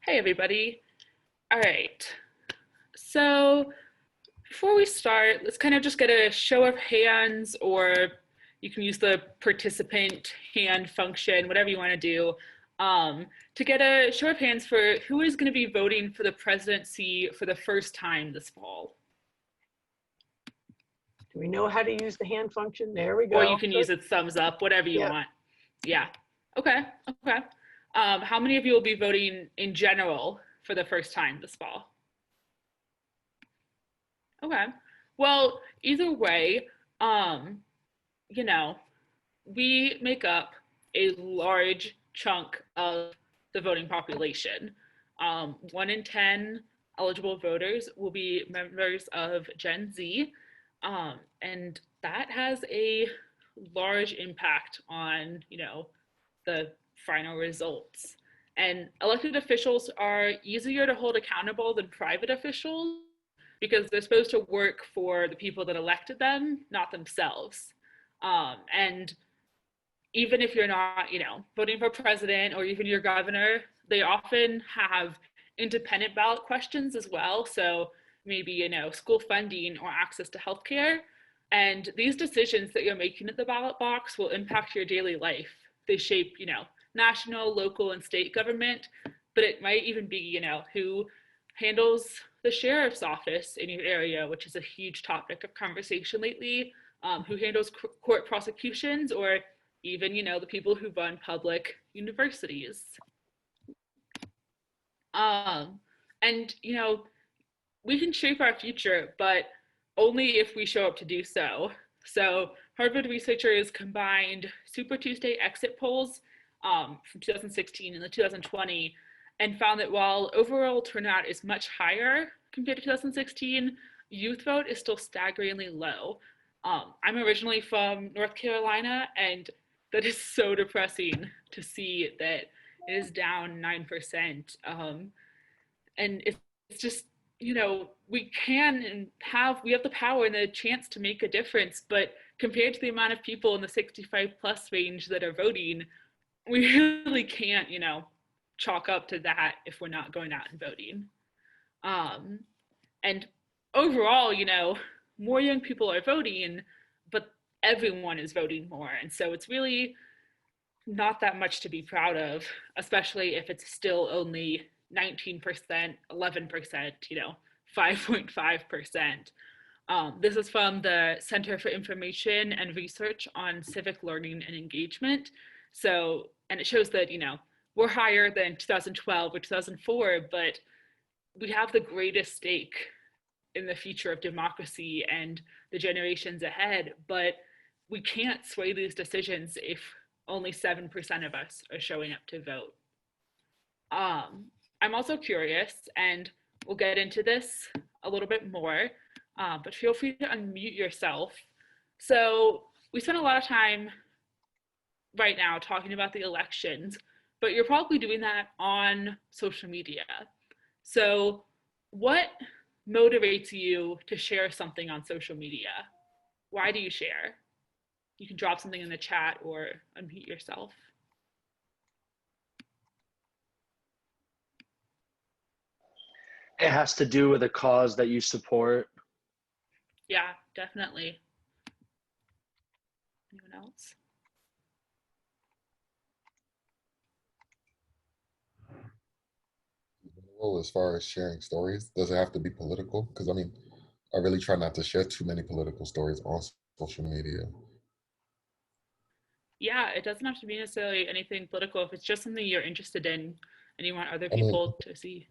Hey, everybody. All right. So before we start, let's kind of just get a show of hands, or you can use the participant hand function, whatever you want to do, to get a show of hands for who is going to be voting for the presidency for the first time this fall. Do we know how to use the hand function? There we Or you go. can Good. use it thumbs up, whatever you Yep. want. Yeah. Okay. Okay. How many of you will be voting in general for the first time this fall? Okay. Well, either way, um, you know, we make up a large chunk of the voting population. 1 in 10 eligible voters will be members of Gen Z, and that has a large impact on, the final results. And elected officials are easier to hold accountable than private officials because they're supposed to work for the people that elected them, not themselves. And even if you're not, voting for president or even your governor, they often have independent ballot questions as well. So maybe, school funding or access to healthcare. And these decisions that you're making at the ballot box will impact your daily life. They shape, national, local, and state government, but it might even be, who handles the sheriff's office in your area, which is a huge topic of conversation lately, who handles court prosecutions, or even, the people who run public universities. Um, and, we can shape our future, but only if we show up to do so. So Harvard researchers combined Super Tuesday exit polls from 2016 and the 2020 and found that while overall turnout is much higher compared to 2016, youth vote is still staggeringly low. I'm originally from North Carolina, and that is so depressing to see that it is down 9%. And it's just, we have the power and the chance to make a difference, but compared to the amount of people in the 65 plus range that are voting, we really can't, chalk up to that if we're not going out and voting. Um, and overall, more young people are voting, but everyone is voting more. And so it's really not that much to be proud of, especially if it's still only 19%, 11%, 5.5%. This is from the Center for Information and Research on Civic Learning and Engagement. So, and it shows that, we're higher than 2012 or 2004, but we have the greatest stake in the future of democracy and the generations ahead, but we can't sway these decisions if only 7% of us are showing up to vote. I'm also curious, and we'll get into this a little bit more, but feel free to unmute yourself. So we spend a lot of time right now talking about the elections, but you're probably doing that on social media. So what motivates you to share something on social media? Why do you share? You can drop something in the chat or unmute yourself. It has to do with a cause that you support. Yeah, definitely. Anyone else? As far as sharing stories, does it have to be political? Because I mean, I really try not to share too many political stories on social media. Yeah, it doesn't have to be necessarily anything political if it's just something you're interested in and you want other I mean, people to see.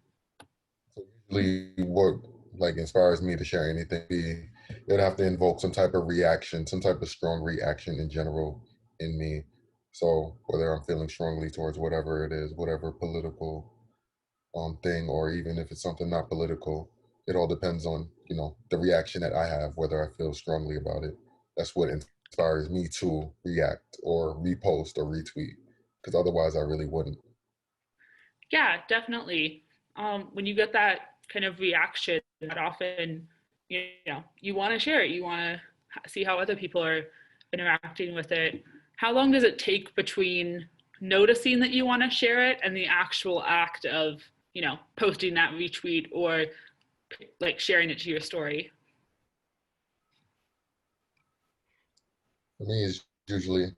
so usually what, like as far as me to share anything, it would have to invoke some type of reaction, some type of strong reaction in general in me. So whether I'm feeling strongly towards whatever it is, whatever political thing, or even if it's something not political, it all depends on the reaction that I have, whether I feel strongly about it. That's what inspires me to react or repost or retweet, because otherwise I really wouldn't. Yeah, definitely. When you get that kind of reaction, that often, you want to share it. You want to see how other people are interacting with it. How long does it take between noticing that you want to share it and the actual act of posting that retweet or like sharing it to your story? For me, it's usually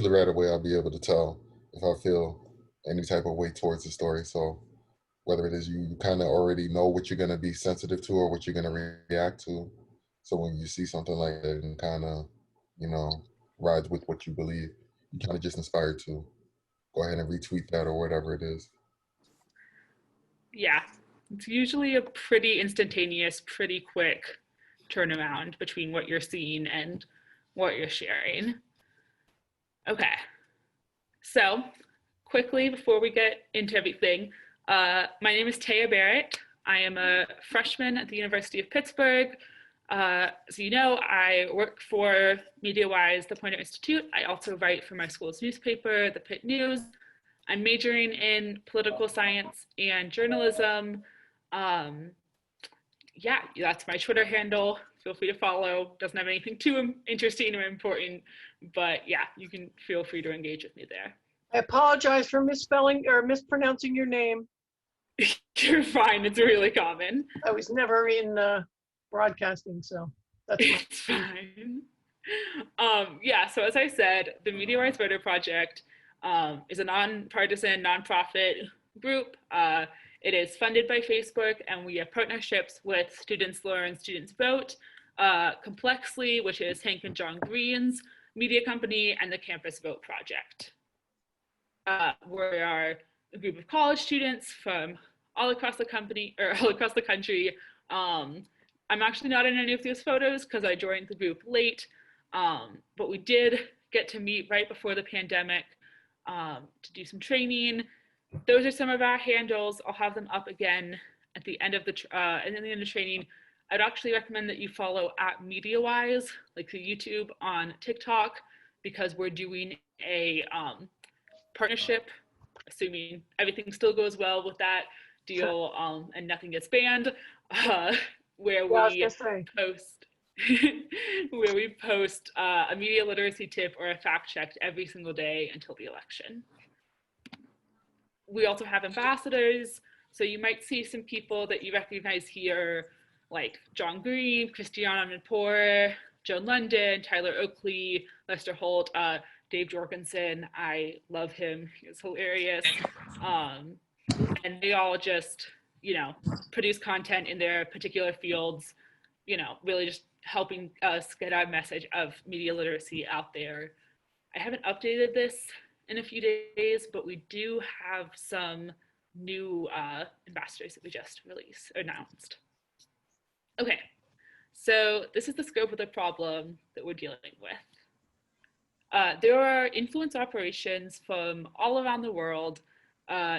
right away I'll be able to tell if I feel any type of way towards the story. So whether it is you kind of already know what you're going to be sensitive to or what you're going to react to. So when you see something like that and kind of, rides with what you believe, you kind of just inspired to go ahead and retweet that or whatever it is. Yeah, it's usually a pretty instantaneous, pretty quick turnaround between what you're seeing and what you're sharing. Okay, so quickly before we get into everything, my name is Taya Barrett. I am a freshman at the University of Pittsburgh. So you know, I work for MediaWise, the Poynter Institute. I also write for my school's newspaper, the Pitt News. I'm majoring in political science and journalism. Yeah, that's my Twitter handle. Feel free to follow. Doesn't have anything too interesting or important, but yeah, you can feel free to engage with me there. I apologize for misspelling or mispronouncing your name. You're fine. It's really common. I was never in broadcasting, so that's fine. It's fine. Yeah, so as I said, the MediaWise Voter Project is a nonpartisan, nonprofit group. It is funded by Facebook, and we have partnerships with Students Learn, Students Vote, Complexly, which is Hank and John Green's media company, and the Campus Vote Project. We are a group of college students from all across the country. I'm actually not in any of these photos because I joined the group late, but we did get to meet right before the pandemic to do some training. Those are some of our handles. I'll have them up again at the end of the training. I'd actually recommend that you follow at MediaWise, like the YouTube on TikTok, because we're doing a partnership, assuming everything still goes well with that deal and nothing gets banned, where we post a media literacy tip or a fact check every single day until the election. We also have ambassadors, so you might see some people that you recognize here, like John Green, Christiana Manpour, Joan London, Tyler Oakley, Lester Holt, Dave Jorgensen. I love him. He's hilarious. And they all just, produce content in their particular fields, really just helping us get our message of media literacy out there. I haven't updated this in a few days, but we do have some new ambassadors that we just announced. Okay, so this is the scope of the problem that we're dealing with. There are influence operations from all around the world.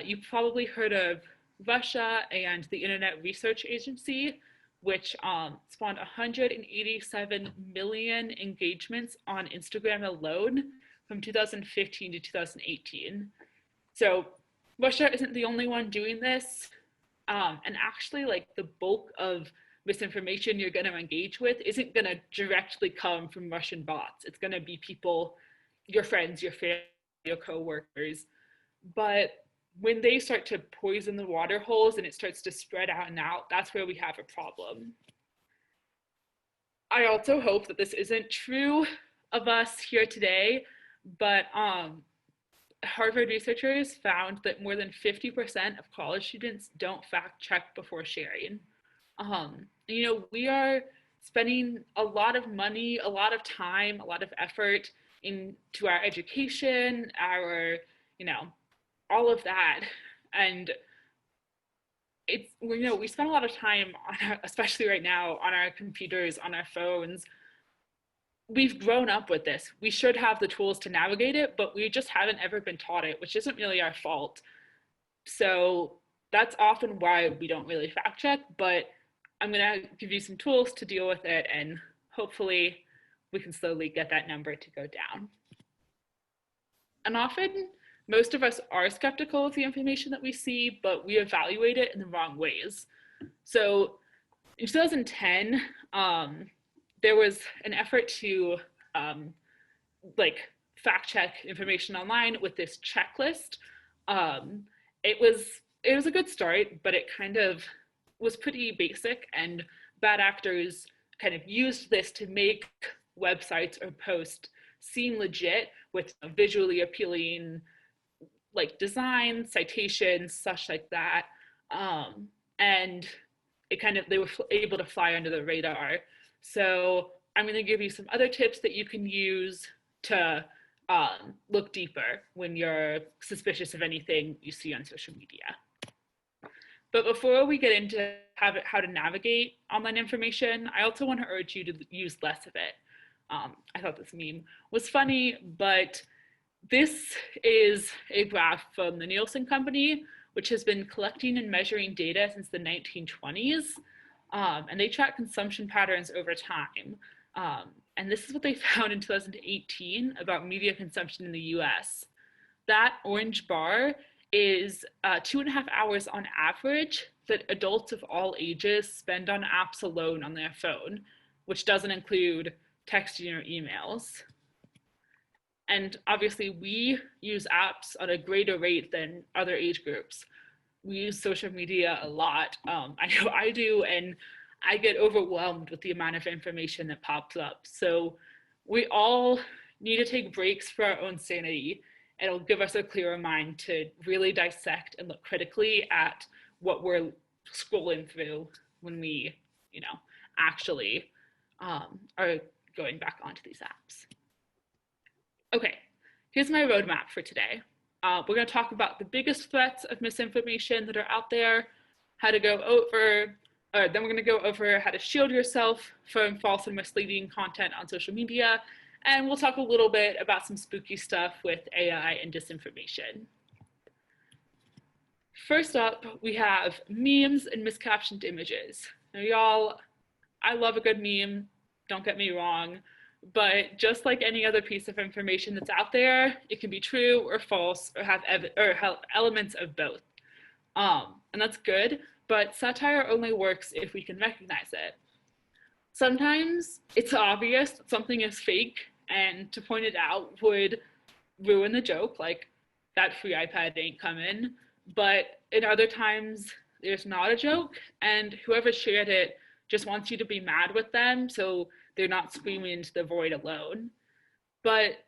You've probably heard of Russia and the Internet Research Agency, which spawned 187 million engagements on Instagram alone from 2015 to 2018. So Russia isn't the only one doing this. And actually, like, the bulk of misinformation you're going to engage with isn't going to directly come from Russian bots. It's going to be people, your friends, your family, your coworkers. But when they start to poison the water holes and it starts to spread out and out, that's where we have a problem. I also hope that this isn't true of us here today, but Harvard researchers found that more than 50% of college students don't fact check before sharing. We are spending a lot of money, a lot of time, a lot of effort into our education, our, all of that. And we spend a lot of time especially right now, on our computers, on our phones. We've grown up with this. We should have the tools to navigate it, but we just haven't ever been taught it, which isn't really our fault. So that's often why we don't really fact check, but I'm gonna give you some tools to deal with it, and hopefully we can slowly get that number to go down. And often, most of us are skeptical of the information that we see, but we evaluate it in the wrong ways. So in 2010, there was an effort to fact check information online with this checklist. It was it was a good start, but it kind of was pretty basic, and bad actors kind of used this to make websites or posts seem legit with visually appealing like design, citations, such like that. And it kind of, they were able to fly under the radar. So I'm going to give you some other tips that you can use to look deeper when you're suspicious of anything you see on social media. But before we get into how to navigate online information, I also want to urge you to use less of it. I thought this meme was funny, but this is a graph from the Nielsen Company, which has been collecting and measuring data since the 1920s, and they track consumption patterns over time. And this is what they found in 2018 about media consumption in the US. That orange bar is 2.5 hours on average that adults of all ages spend on apps alone on their phone, which doesn't include texting or emails. And obviously we use apps at a greater rate than other age groups. We use social media a lot. I know I do, and I get overwhelmed with the amount of information that pops up. So we all need to take breaks for our own sanity. It'll give us a clearer mind to really dissect and look critically at what we're scrolling through when we, actually are going back onto these apps. Okay, here's my roadmap for today. We're going to talk about the biggest threats of misinformation that are out there, then we're going to go over how to shield yourself from false and misleading content on social media, and we'll talk a little bit about some spooky stuff with AI and disinformation. First up, we have memes and miscaptioned images. Now, y'all, I love a good meme, don't get me wrong, but just like any other piece of information that's out there, it can be true or false or have elements of both. And that's good, but satire only works if we can recognize it. Sometimes it's obvious that something is fake, and to point it out would ruin the joke, like that free iPad ain't coming. But in other times, there's not a joke, and whoever shared it just wants you to be mad with them, so they're not screaming into the void alone. But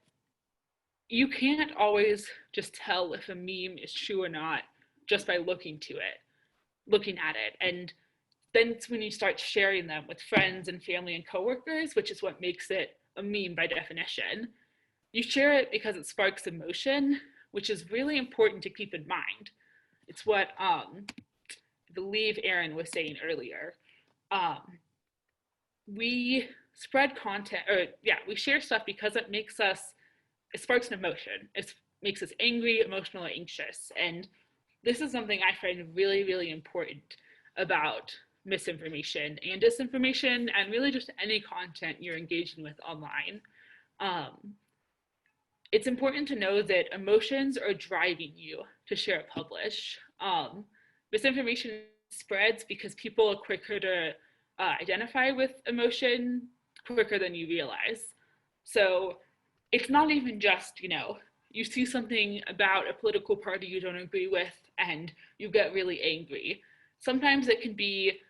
you can't always just tell if a meme is true or not just by looking at it. And then it's when you start sharing them with friends and family and coworkers, which is what makes it a meme by definition. You share it because it sparks emotion, which is really important to keep in mind. It's what I believe Aaron was saying earlier. We spread content, we share stuff because it sparks an emotion. It makes us angry, emotional, or anxious. And this is something I find really, really important about misinformation and disinformation, and really just any content you're engaging with online. It's important to know that emotions are driving you to share or publish. Misinformation spreads because people are quicker to identify with emotion quicker than you realize. So it's not even just, you see something about a political party you don't agree with and you get really angry. Sometimes it can be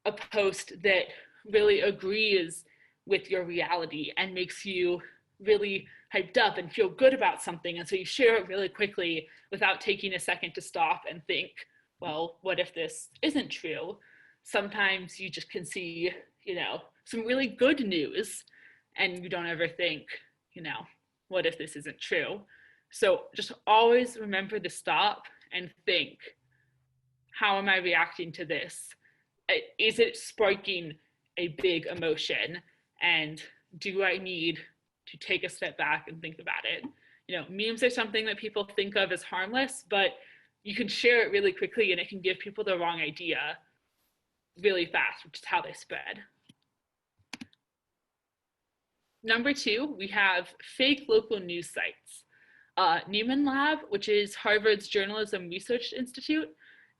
a post that really agrees with your reality and makes you really hyped up and feel good about something. And so you share it really quickly without taking a second to stop and think, well, what if this isn't true? Sometimes you just can see, some really good news and you don't ever think, what if this isn't true? So just always remember to stop and think, how am I reacting to this? Is it sparking a big emotion? And do I need to take a step back and think about it? Memes are something that people think of as harmless, but you can share it really quickly and it can give people the wrong idea really fast, which is how they spread. Number 2, we have fake local news sites. Neiman Lab, which is Harvard's Journalism Research Institute,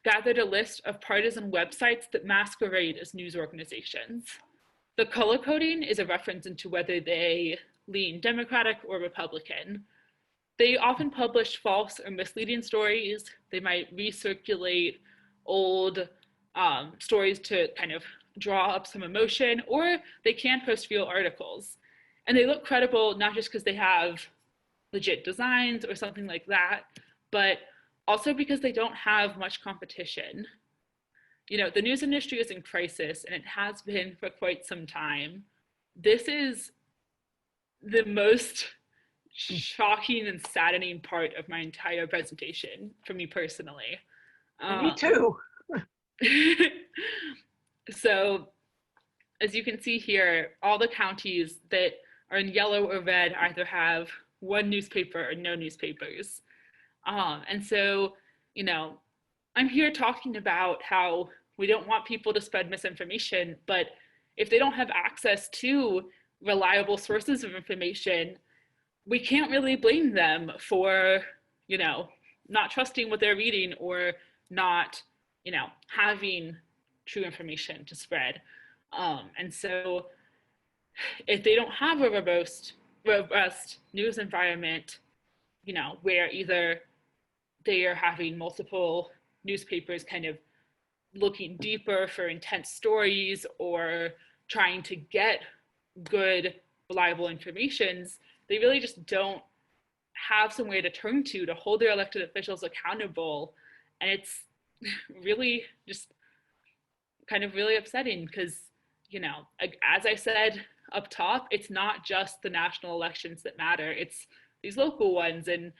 gathered a list of partisan websites that masquerade as news organizations. The color coding is a reference into whether they lean Democratic or Republican. they often publish false or misleading stories. They might recirculate old stories to kind of draw up some emotion, or they can post real articles. And they look credible not just because they have legit designs or something like that, but also because they don't have much competition. You know, the news industry is in crisis, and it has been for quite some time. This is the most shocking and saddening part of my entire presentation for me personally. Me too. So, as you can see here, all the counties that are in yellow or red either have one newspaper or no newspapers. And so, you know, I'm here talking about how we don't want people to spread misinformation, but if they don't have access to reliable sources of information, we can't really blame them for, you know, not trusting what they're reading or not, you know, having true information to spread. And so if they don't have a robust news environment, you know, where either they are having multiple newspapers kind of looking deeper for intense stories or trying to get good, reliable informations, they really just don't have somewhere to turn to hold their elected officials accountable. And it's really just kind of really upsetting because, you know, as I said up top, it's not just the national elections that matter, it's these local ones. And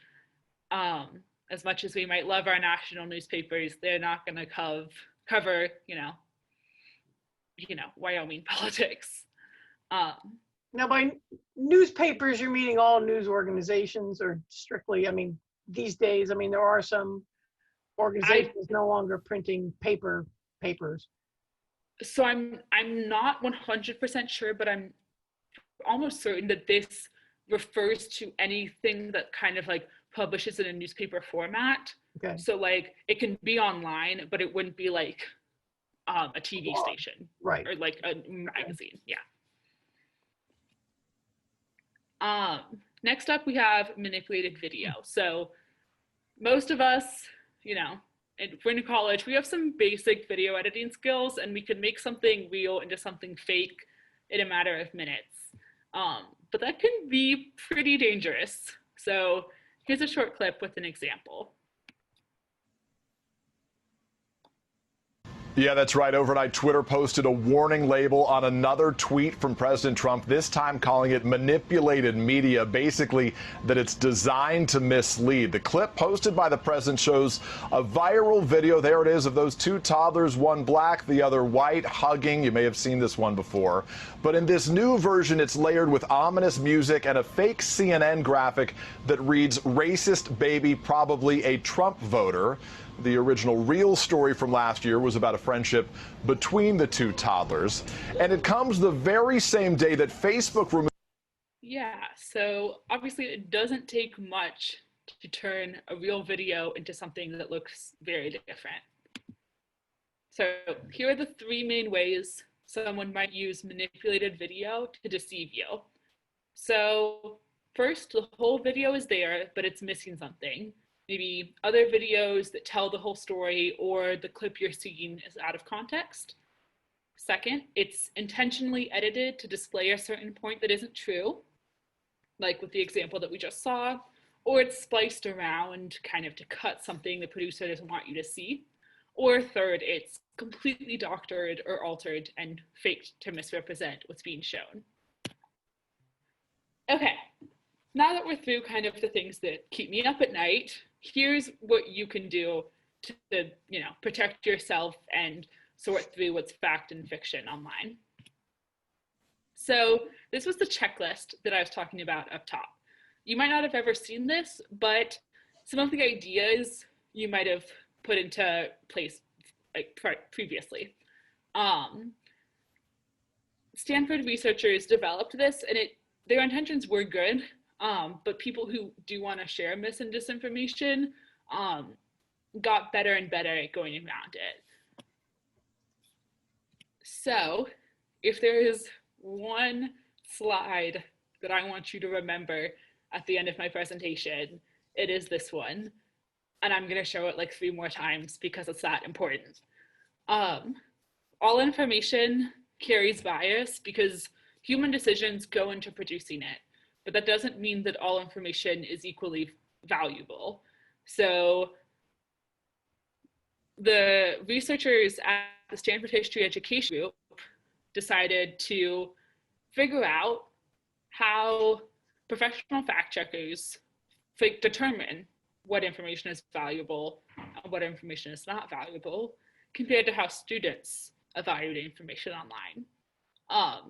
as much as we might love our national newspapers, they're not going to cover, you know, Wyoming politics. Now, by newspapers, you're meaning all news organizations, or strictly, I mean, these days, I mean, there are some organizations no longer printing papers. So I'm not 100% sure, but I'm almost certain that this refers to anything that kind of like publishes in a newspaper format. Okay. So like it can be online, but it wouldn't be like a TV station, right, or like a magazine. Yeah. Next up, we have manipulated video. So most of us, you know, if we're in college, we have some basic video editing skills, and we can make something real into something fake in a matter of minutes. But that can be pretty dangerous. So here's a short clip with an example. Yeah, that's right. Overnight, Twitter posted a warning label on another tweet from President Trump, this time calling it manipulated media, basically that it's designed to mislead. The clip posted by the president shows a viral video. There it is, of those two toddlers, one black, the other white, hugging. You may have seen this one before. But in this new version, it's layered with ominous music and a fake CNN graphic that reads, "Racist baby, probably a Trump voter." The original real story from last year was about a friendship between the two toddlers. And it comes the very same day that Facebook removed. Yeah, so obviously it doesn't take much to turn a real video into something that looks very different. So here are the three main ways someone might use manipulated video to deceive you. So first, the whole video is there, but it's missing something. Maybe other videos that tell the whole story, or the clip you're seeing is out of context. Second, it's intentionally edited to display a certain point that isn't true, like with the example that we just saw, or it's spliced around kind of to cut something the producer doesn't want you to see. Or third, it's completely doctored or altered and faked to misrepresent what's being shown. Okay, now that we're through kind of the things that keep me up at night, here's what you can do to, you know, protect yourself and sort through what's fact and fiction online. So this was the checklist that I was talking about up top. You might not have ever seen this, but some of the ideas you might have put into place like previously. Stanford researchers developed this, and their intentions were good. But people who do want to share mis and disinformation got better and better at going around it. So if there is one slide that I want you to remember at the end of my presentation, it is this one. And I'm going to show it like 3 more times because it's that important. All information carries bias because human decisions go into producing it, but that doesn't mean that all information is equally valuable. So the researchers at the Stanford History Education Group decided to figure out how professional fact checkers determine what information is valuable and what information is not valuable compared to how students evaluate information online.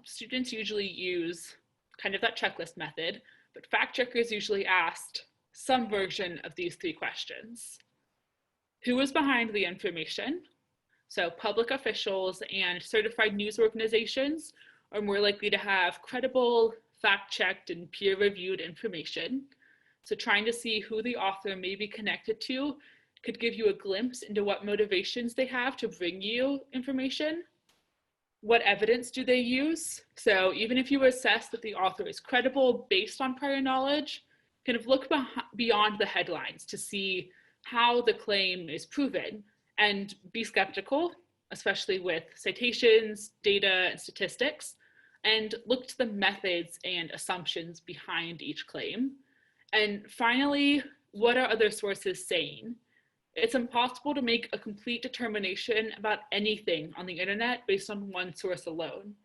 Students usually use kind of that checklist method, but fact checkers usually asked some version of these 3 questions. Who is behind the information? So public officials and certified news organizations are more likely to have credible, fact-checked, and peer-reviewed information. So trying to see who the author may be connected to could give you a glimpse into what motivations they have to bring you information. What evidence do they use? So even if you assess that the author is credible based on prior knowledge, kind of look beyond the headlines to see how the claim is proven and be skeptical, especially with citations, data, and statistics, and look to the methods and assumptions behind each claim. And finally, what are other sources saying? It's impossible to make a complete determination about anything on the internet based on one source alone.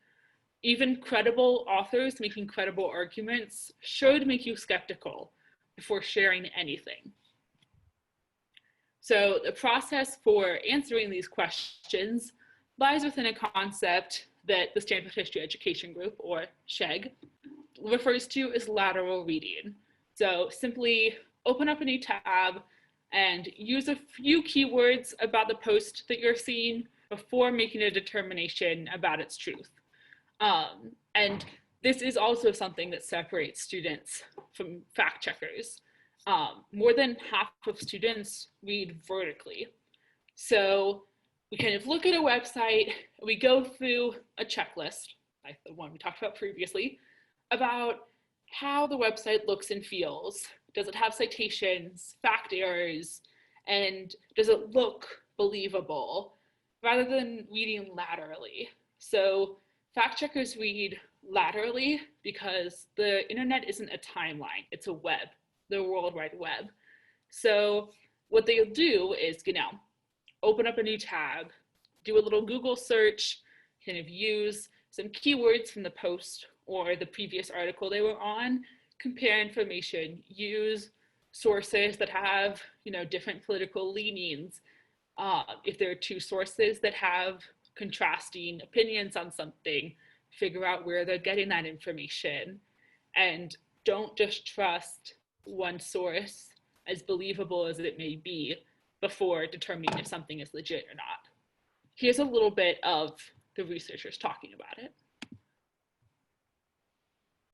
Even credible authors making credible arguments should make you skeptical before sharing anything. So the process for answering these questions lies within a concept that the Stanford History Education Group, or SHEG, refers to as lateral reading. So simply open up a new tab and use a few keywords about the post that you're seeing before making a determination about its truth. And this is also something that separates students from fact checkers. More than half of students read vertically. So we kind of look at a website, we go through a checklist, like the one we talked about previously, about how the website looks and feels. Does it have citations, fact errors, and does it look believable, rather than reading laterally? So fact checkers read laterally because the internet isn't a timeline, it's a web, the World Wide Web. So what they'll do is, open up a new tab, do a little Google search, kind of use some keywords from the post or the previous article they were on, compare information, use sources that have, different political leanings. If there are 2 sources that have contrasting opinions on something, figure out where they're getting that information. And don't just trust one source, as believable as it may be, before determining if something is legit or not. Here's a little bit of the researchers talking about it.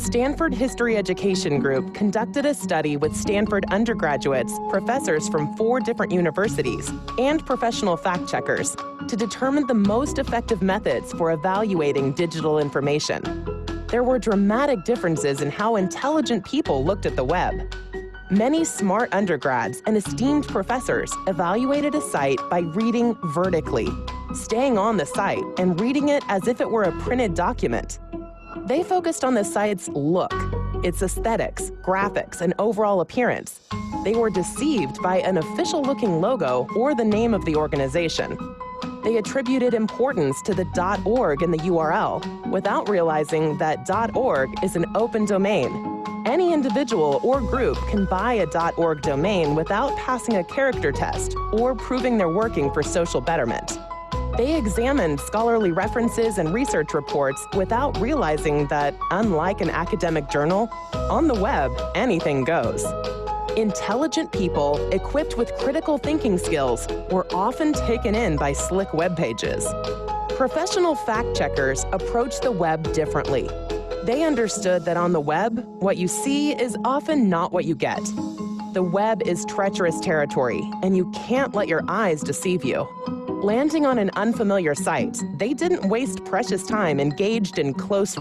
Stanford History Education Group conducted a study with Stanford undergraduates, professors from 4 different universities, and professional fact checkers to determine the most effective methods for evaluating digital information. There were dramatic differences in how intelligent people looked at the web. Many smart undergrads and esteemed professors evaluated a site by reading vertically, staying on the site and reading it as if it were a printed document. They focused on the site's look, its aesthetics, graphics, and overall appearance. They were deceived by an official-looking logo or the name of the organization. They attributed importance to the .org in the URL without realizing that .org is an open domain. Any individual or group can buy a .org domain without passing a character test or proving they're working for social betterment. They examined scholarly references and research reports without realizing that, unlike an academic journal, on the web, anything goes. Intelligent people equipped with critical thinking skills were often taken in by slick web pages. Professional fact checkers approach the web differently. They understood that on the web, what you see is often not what you get. The web is treacherous territory, and you can't let your eyes deceive you. Landing on an unfamiliar site, they didn't waste precious time engaged in close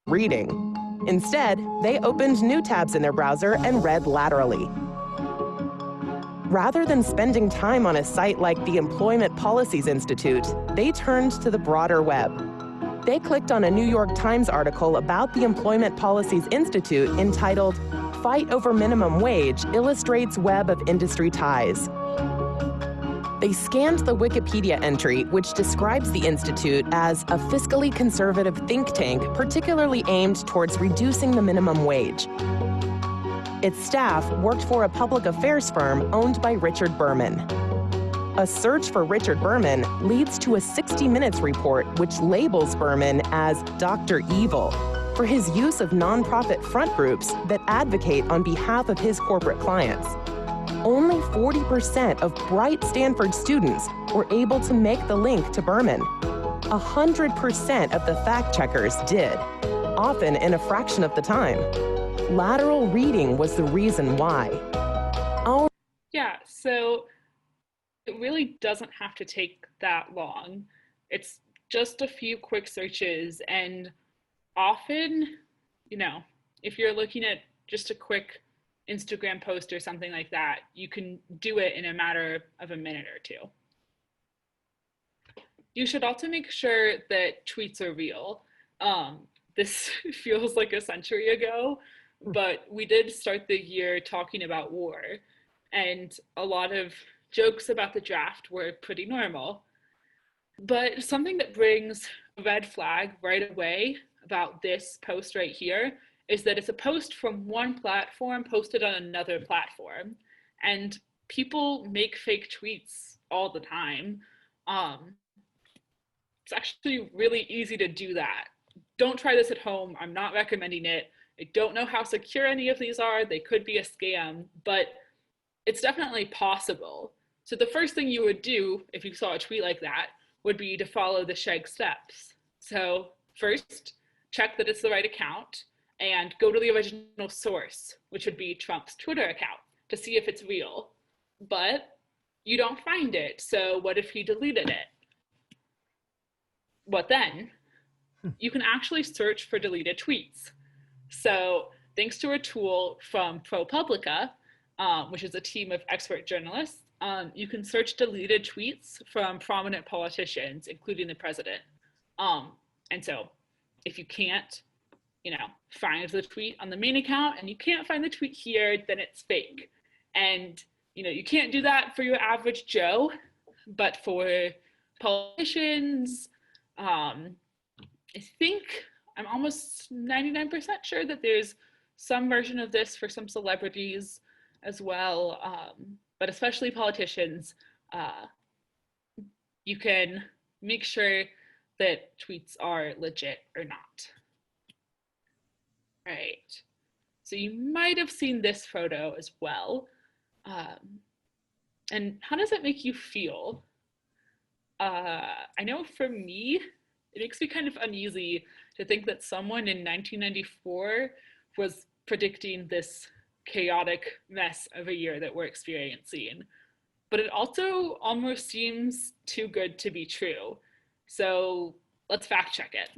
reading. Instead, they opened new tabs in their browser and read laterally. Rather than spending time on a site like the Employment Policies Institute, they turned to the broader web. They clicked on a New York Times article about the Employment Policies Institute entitled, "Fight Over Minimum Wage Illustrates Web of Industry Ties." They scanned the Wikipedia entry, which describes the Institute as a fiscally conservative think tank particularly aimed towards reducing the minimum wage. Its staff worked for a public affairs firm owned by Richard Berman. A search for Richard Berman leads to a 60 Minutes report which labels Berman as Dr. Evil for his use of nonprofit front groups that advocate on behalf of his corporate clients. Only 40% of bright Stanford students were able to make the link to Berman. 100% of the fact checkers did, often in a fraction of the time. Lateral reading was the reason why. Yeah, so it really doesn't have to take that long. It's just a few quick searches, and often, if you're looking at just a quick Instagram post or something like that, you can do it in a matter of a minute or two. You should also make sure that tweets are real. This feels like a century ago, but we did start the year talking about war, and a lot of jokes about the draft were pretty normal. But something that brings a red flag right away about this post right here is that it's a post from one platform posted on another platform. And people make fake tweets all the time. It's actually really easy to do that. Don't try this at home. I'm not recommending it. I don't know how secure any of these are. They could be a scam, but it's definitely possible. So the first thing you would do if you saw a tweet like that would be to follow the Sheg steps. So first, check that it's the right account and go to the original source, which would be Trump's Twitter account, to see if it's real. But you don't find it, so what if he deleted it? What then? You can actually search for deleted tweets. So thanks to a tool from ProPublica, which is a team of expert journalists, you can search deleted tweets from prominent politicians, including the president. And so if you can't, find the tweet on the main account and you can't find the tweet here, then it's fake. And, you can't do that for your average Joe, but for politicians, I think I'm almost 99% sure that there's some version of this for some celebrities as well, but especially politicians, you can make sure that tweets are legit or not. Right. So you might have seen this photo as well. And how does it make you feel? I know for me, it makes me kind of uneasy to think that someone in 1994 was predicting this chaotic mess of a year that we're experiencing. But it also almost seems too good to be true. So let's fact check it.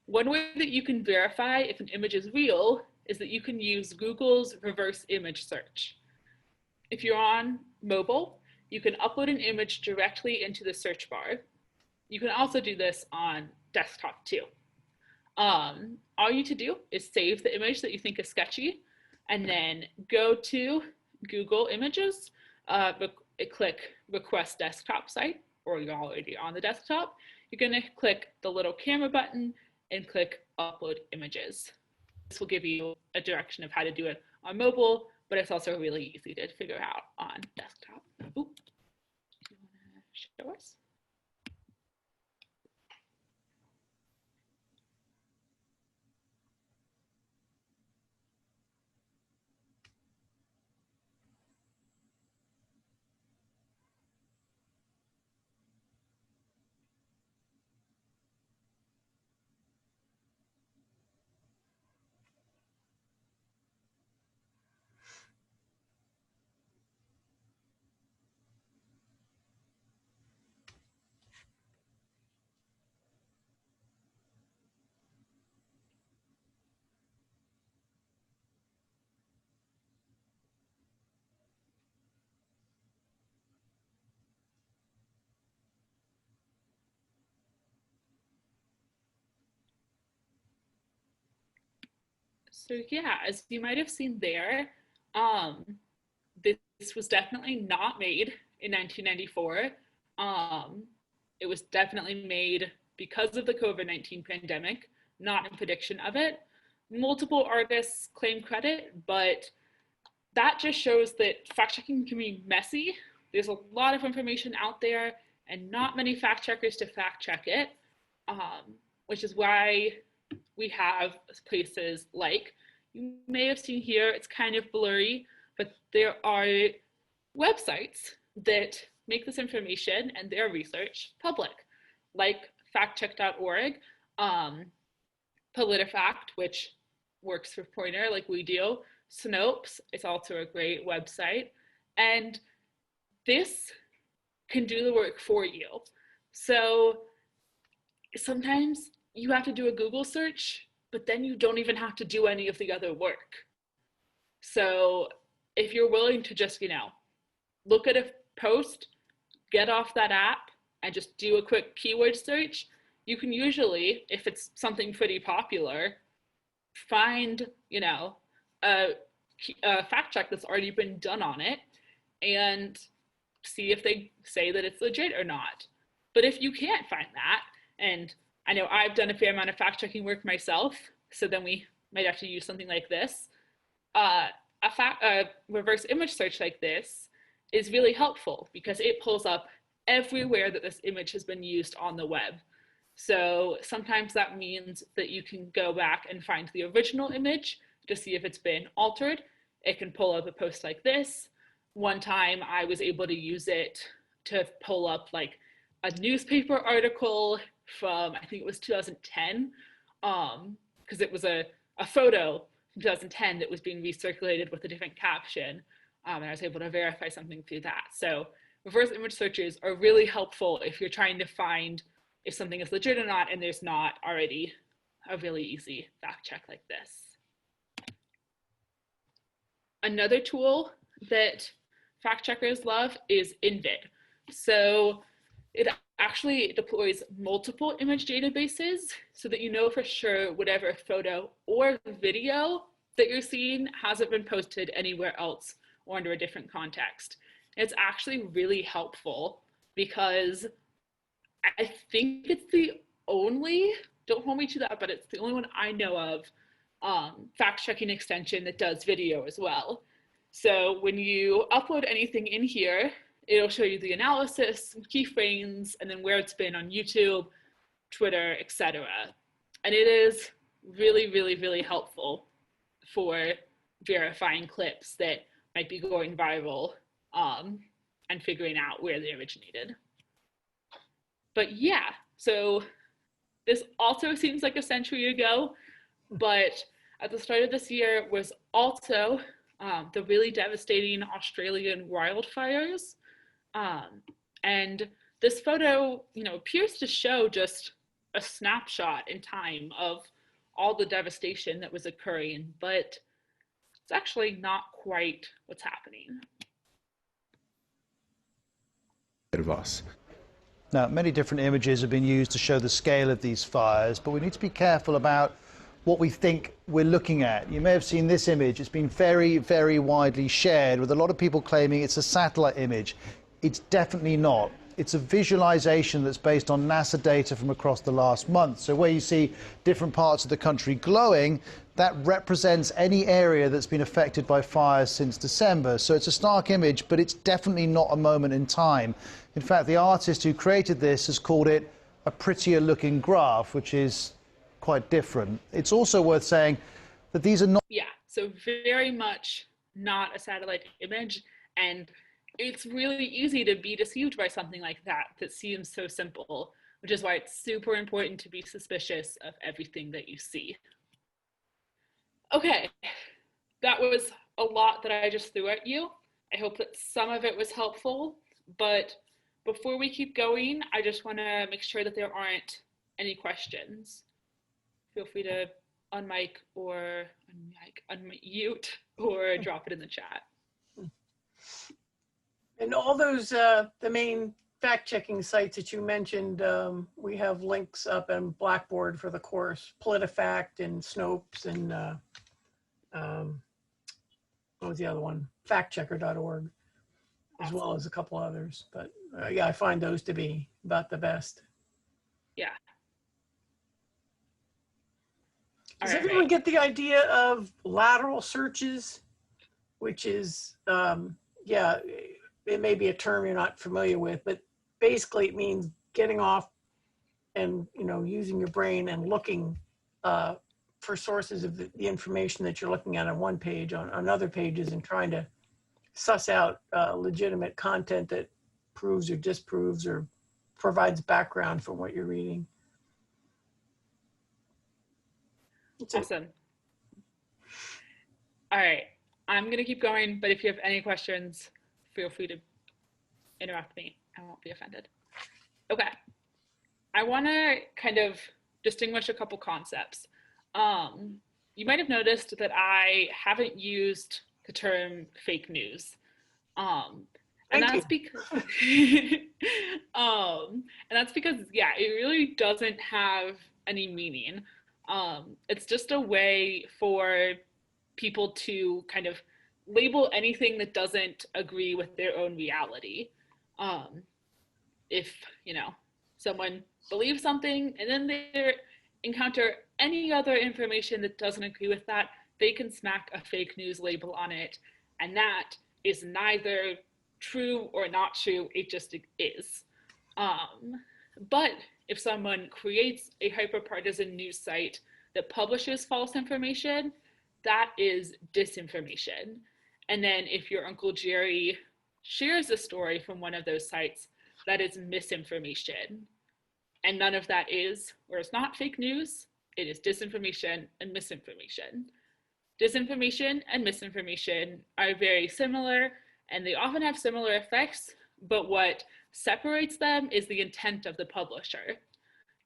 One way that you can verify if an image is real is that you can use Google's reverse image search. If you're on mobile, you can upload an image directly into the search bar. You can also do this on desktop too. All you need to do is save the image that you think is sketchy and then go to Google Images, click Request Desktop Site, or you're already on the desktop. You're gonna click the little camera button and click Upload Images. This will give you a direction of how to do it on mobile, but it's also really easy to figure out on desktop. Ooh. Do you wanna show us? So yeah, as you might have seen there, um, this was definitely not made in 1994. It was definitely made because of the COVID-19 pandemic, not in prediction of it. Multiple artists claim credit, but that just shows that fact checking can be messy. There's a lot of information out there and not many fact checkers to fact check it, which is why we have places like, you may have seen here, it's kind of blurry, but there are websites that make this information and their research public, like factcheck.org, PolitiFact, which works for Poynter like we do, Snopes is also a great website, and this can do the work for you. So sometimes you have to do a Google search, but then you don't even have to do any of the other work. So if you're willing to just, look at a post, get off that app, and just do a quick keyword search, you can usually, if it's something pretty popular, find, a fact check that's already been done on it and see if they say that it's legit or not. But if you can't find that, and I know I've done a fair amount of fact checking work myself, so then we might have to use something like this, a reverse image search like this is really helpful because it pulls up everywhere that this image has been used on the web. So sometimes that means that you can go back and find the original image to see if it's been altered. It can pull up a post like this. One time I was able to use it to pull up like a newspaper article from, I think it was 2010, because it was a photo from 2010 that was being recirculated with a different caption, and I was able to verify something through that. So reverse image searches are really helpful if you're trying to find if something is legit or not and there's not already a really easy fact check like this. Another tool that fact checkers love is InVid. So it actually deploys multiple image databases so that you know for sure whatever photo or video that you're seeing hasn't been posted anywhere else or under a different context. It's actually really helpful because I think it's the only, don't hold me to that, but it's the only one I know of fact-checking extension that does video as well. So when you upload anything in here, it'll show you the analysis, keyframes, and then where it's been on YouTube, Twitter, etc. And it is really, really, really helpful for verifying clips that might be going viral and figuring out where they originated. But yeah, so this also seems like a century ago, but at the start of this year was also the really devastating Australian wildfires. And this photo, appears to show just a snapshot in time of all the devastation that was occurring, but it's actually not quite what's happening. Of us. Now, many different images have been used to show the scale of these fires, but we need to be careful about what we think we're looking at. You may have seen this image. It's been very, very widely shared, with a lot of people claiming it's a satellite image. It's definitely not. It's a visualization that's based on NASA data from across the last month. So where you see different parts of the country glowing, that represents any area that's been affected by fires since December. So it's a stark image, but it's definitely not a moment in time. In fact, the artist who created this has called it a prettier looking graph, which is quite different. It's also worth saying that these are not... Yeah, so very much not a satellite image, and it's really easy to be deceived by something like that that seems so simple, which is why it's super important to be suspicious of everything that you see. Okay, that was a lot that I just threw at you. I hope that some of it was helpful, but before we keep going, I just want to make sure that there aren't any questions. Feel free to unmic or unmute or drop it in the chat. And all those, the main fact-checking sites that you mentioned, we have links up on Blackboard for the course, PolitiFact and Snopes and what was the other one? Factchecker.org, as well as a couple others. But yeah, I find those to be about the best. Yeah. Does everyone get the idea of lateral searches, which is, yeah, it may be a term you're not familiar with, but basically it means getting off and, you know, using your brain and looking for sources of the information that you're looking at on one page, on other pages, and trying to suss out legitimate content that proves or disproves or provides background for what you're reading. Awesome. All right, I'm gonna keep going, but if you have any questions, feel free to interrupt me. I won't be offended. Okay, I wanna kind of distinguish a couple concepts. You might have noticed that I haven't used the term fake news. And that's because, yeah, it really doesn't have any meaning. It's just a way for people to kind of label anything that doesn't agree with their own reality. If, you know, someone believes something and then they encounter any other information that doesn't agree with that, they can smack a fake news label on it, and that is neither true or not true, it just is. But if someone creates a hyperpartisan news site that publishes false information, that is disinformation. And then if your Uncle Jerry shares a story from one of those sites, that is misinformation. And none of that is, or is not fake news, it is disinformation and misinformation. Disinformation and misinformation are very similar, and they often have similar effects, but what separates them is the intent of the publisher.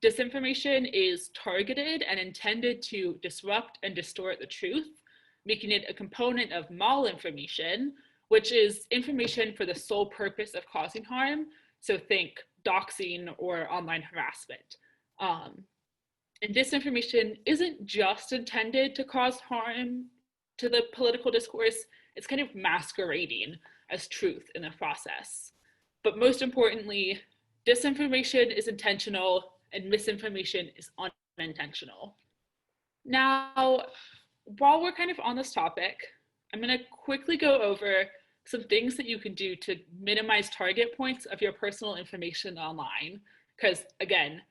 Disinformation is targeted and intended to disrupt and distort the truth, making it a component of malinformation, which is information for the sole purpose of causing harm. So think doxing or online harassment. And disinformation isn't just intended to cause harm to the political discourse, it's kind of masquerading as truth in the process. But most importantly, disinformation is intentional and misinformation is unintentional. Now, while we're kind of on this topic, I'm going to quickly go over some things that you can do to minimize target points of your personal information online. Because again,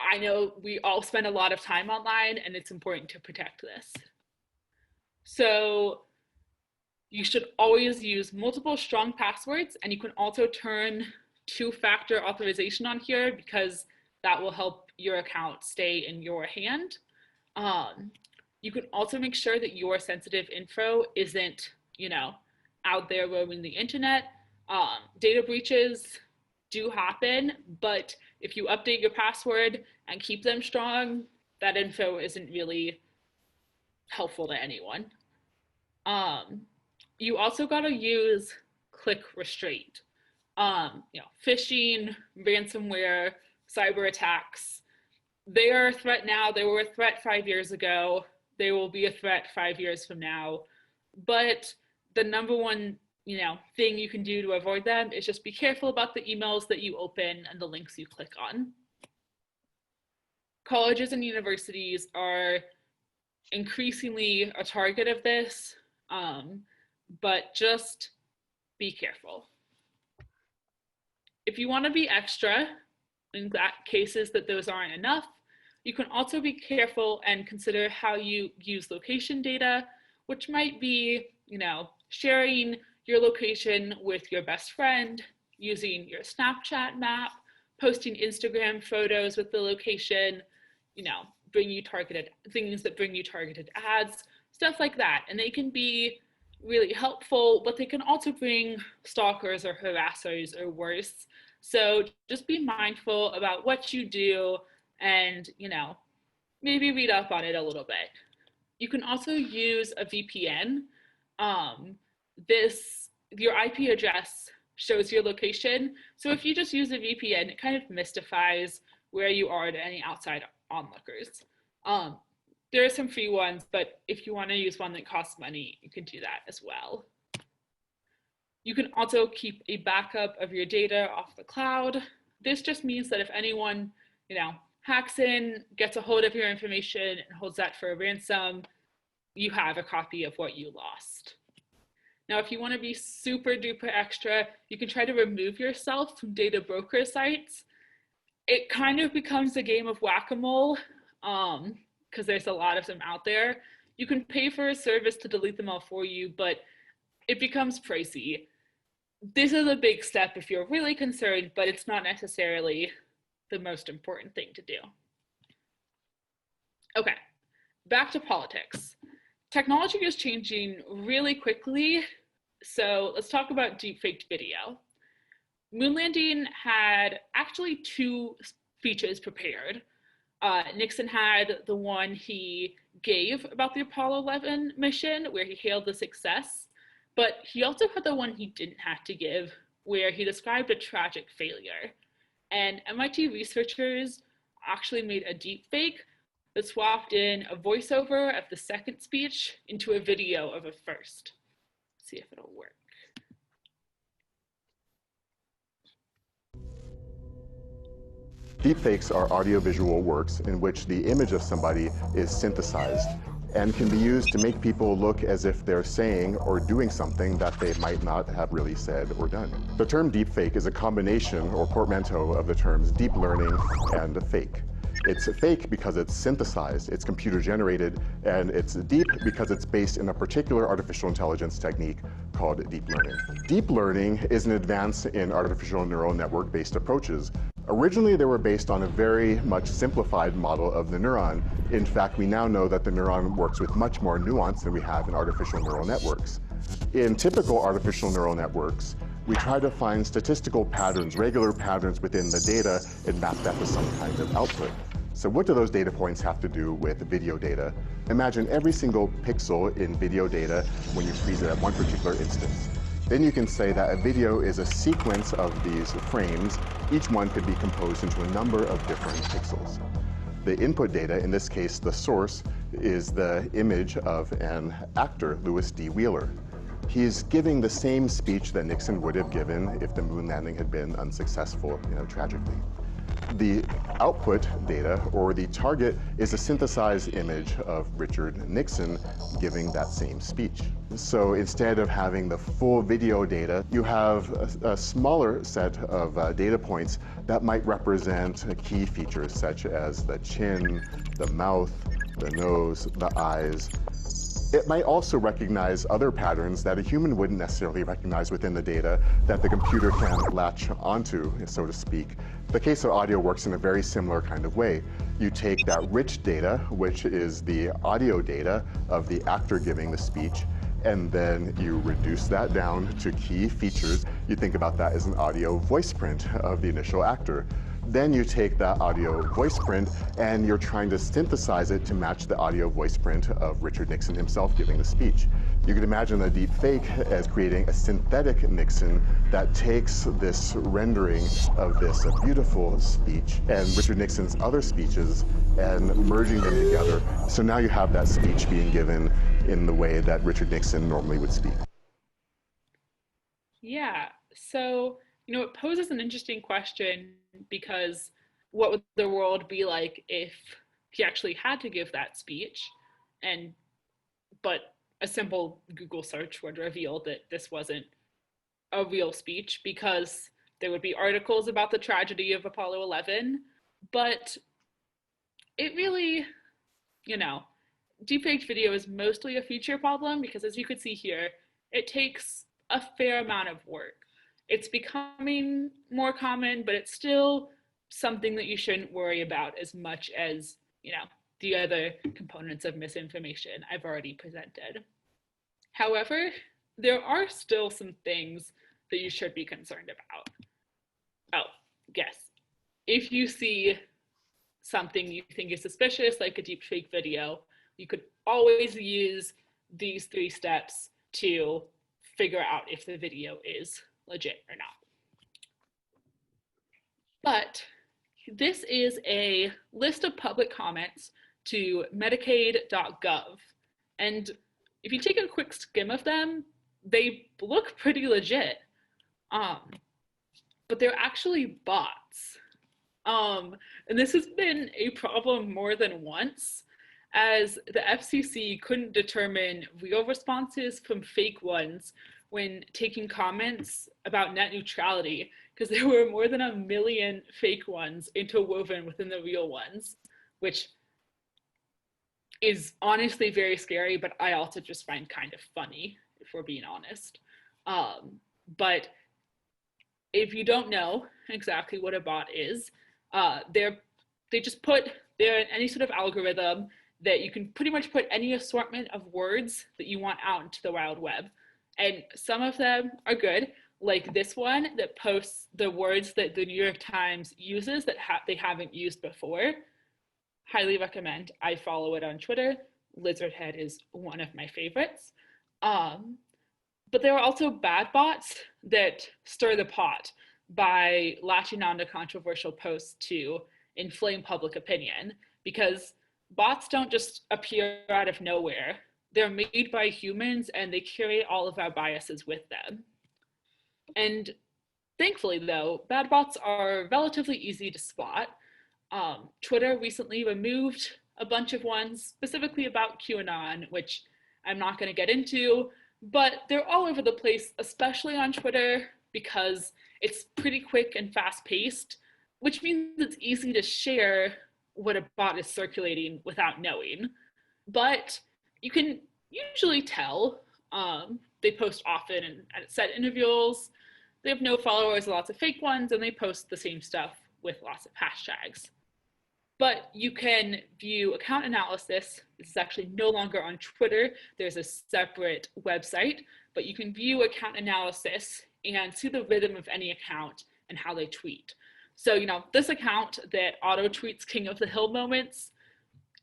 I know we all spend a lot of time online and it's important to protect this. So you should always use multiple strong passwords, and you can also turn two-factor authorization on here because that will help your account stay in your hand. You can also make sure that your sensitive info isn't, you know, out there roaming the internet. Data breaches do happen, but if you update your password and keep them strong, that info isn't really helpful to anyone. You also gotta use click restraint. You know, phishing, ransomware, cyber attacks, they are a threat now. They were a threat 5 years ago. They will be a threat 5 years from now. But the number one, you know, thing you can do to avoid them is just be careful about the emails that you open and the links you click on. Colleges and universities are increasingly a target of this, but just be careful. If you want to be extra, in that cases that those aren't enough, you can also be careful and consider how you use location data, which might be, you know, sharing your location with your best friend, using your Snapchat map, posting Instagram photos with the location, you know, bring you targeted things that bring you targeted ads, stuff like that. And they can be really helpful, but they can also bring stalkers or harassers or worse. So just be mindful about what you do and, you know, maybe read up on it a little bit. You can also use a VPN. Your IP address shows your location. So if you just use a VPN, it kind of mystifies where you are to any outside onlookers. There are some free ones, but if you want to use one that costs money, you can do that as well. You can also keep a backup of your data off the cloud. This just means that if anyone, hacks in, gets a hold of your information and holds that for a ransom, you have a copy of what you lost. Now, if you want to be super duper extra, you can try to remove yourself from data broker sites. It kind of becomes a game of whack-a-mole because there's a lot of them out there. You can pay for a service to delete them all for you, but it becomes pricey. This is a big step if you're really concerned, but it's not necessarily the most important thing to do. Okay, back to politics. Technology is changing really quickly, so let's talk about deepfaked video. Moon landing had actually 2 speeches prepared. Nixon had the one he gave about the Apollo 11 mission, where he hailed the success, but he also had the one he didn't have to give, where he described a tragic failure. And MIT researchers actually made a deepfake that swapped in a voiceover of the second speech into a video of a first. Let's see if it'll work. Deepfakes are audiovisual works in which the image of somebody is synthesized and can be used to make people look as if they're saying or doing something that they might not have really said or done. The term deepfake is a combination or portmanteau of the terms deep learning and fake. It's fake because it's synthesized, it's computer generated, and it's deep because it's based in a particular artificial intelligence technique called deep learning. Deep learning is an advance in artificial neural network-based approaches. Originally, they were based on a very much simplified model of the neuron. In fact, we now know that the neuron works with much more nuance than we have in artificial neural networks. In typical artificial neural networks, we try to find statistical patterns, regular patterns within the data, and map that to some kind of output. So what do those data points have to do with video data? Imagine every single pixel in video data when you freeze it at one particular instance. Then you can say that a video is a sequence of these frames. Each one could be composed into a number of different pixels. The input data, in this case the source, is the image of an actor, Louis D. Wheeler. He's giving the same speech that Nixon would have given if the moon landing had been unsuccessful, tragically. The output data, or the target, is a synthesized image of Richard Nixon giving that same speech. So instead of having the full video data, you have a smaller set of data points that might represent key features such as the chin, the mouth, the nose, the eyes. It might also recognize other patterns that a human wouldn't necessarily recognize within the data that the computer can latch onto, so to speak. The case of audio works in a very similar kind of way. You take that rich data, which is the audio data of the actor giving the speech, and then you reduce that down to key features. You think about that as an audio voice print of the initial actor. Then you take that audio voice print and you're trying to synthesize it to match the audio voice print of Richard Nixon himself giving the speech. You could imagine a deep fake as creating a synthetic Nixon that takes this rendering of this beautiful speech and Richard Nixon's other speeches and merging them together. So now you have that speech being given in the way that Richard Nixon normally would speak. Yeah, so it poses an interesting question, because what would the world be like if he actually had to give that speech, but a simple Google search would reveal that this wasn't a real speech, because there would be articles about the tragedy of Apollo 11, but it really, deepfaked video is mostly a feature problem, because as you could see here, it takes a fair amount of work. It's becoming more common, but it's still something that you shouldn't worry about as much as, the other components of misinformation I've already presented. However, there are still some things that you should be concerned about. Oh, yes. If you see something you think is suspicious, like a deepfake video, you could always use these 3 steps to figure out if the video is legit or not. But this is a list of public comments to medicaid.gov. And if you take a quick skim of them, they look pretty legit. But they're actually bots. And this has been a problem more than once, as the FCC couldn't determine real responses from fake ones when taking comments about net neutrality, because there were more than 1 million fake ones interwoven within the real ones, which is honestly very scary, but I also just find kind of funny, if we're being honest. But if you don't know exactly what a bot is, they're any sort of algorithm that you can pretty much put any assortment of words that you want out into the wild web. And some of them are good, like this one that posts the words that the New York Times uses that they haven't used before. Highly recommend. I follow it on Twitter. Lizardhead is one of my favorites. But there are also bad bots that stir the pot by latching on to controversial posts to inflame public opinion, because bots don't just appear out of nowhere. They're made by humans and they carry all of our biases with them. And thankfully, though, bad bots are relatively easy to spot. Twitter recently removed a bunch of ones specifically about QAnon, which I'm not going to get into, but they're all over the place, especially on Twitter, because it's pretty quick and fast-paced, which means it's easy to share what a bot is circulating without knowing. But you can usually tell. They post often and at set intervals. They have no followers, lots of fake ones, and they post the same stuff with lots of hashtags. But you can view account analysis. This is actually no longer on Twitter. There's a separate website, but you can view account analysis and see the rhythm of any account and how they tweet. So, this account that auto tweets King of the Hill moments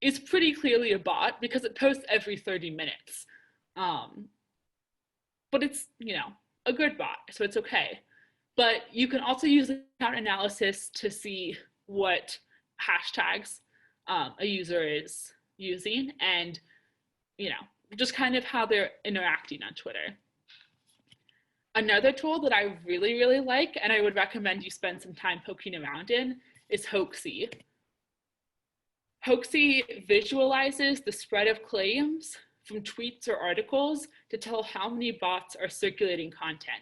is pretty clearly a bot because it posts every 30 minutes. But it's, a good bot, so it's okay. But you can also use account analysis to see what hashtags a user is using and, just kind of how they're interacting on Twitter. Another tool that I really, really like, and I would recommend you spend some time poking around in, is Hoaxy. Hoaxy visualizes the spread of claims from tweets or articles to tell how many bots are circulating content.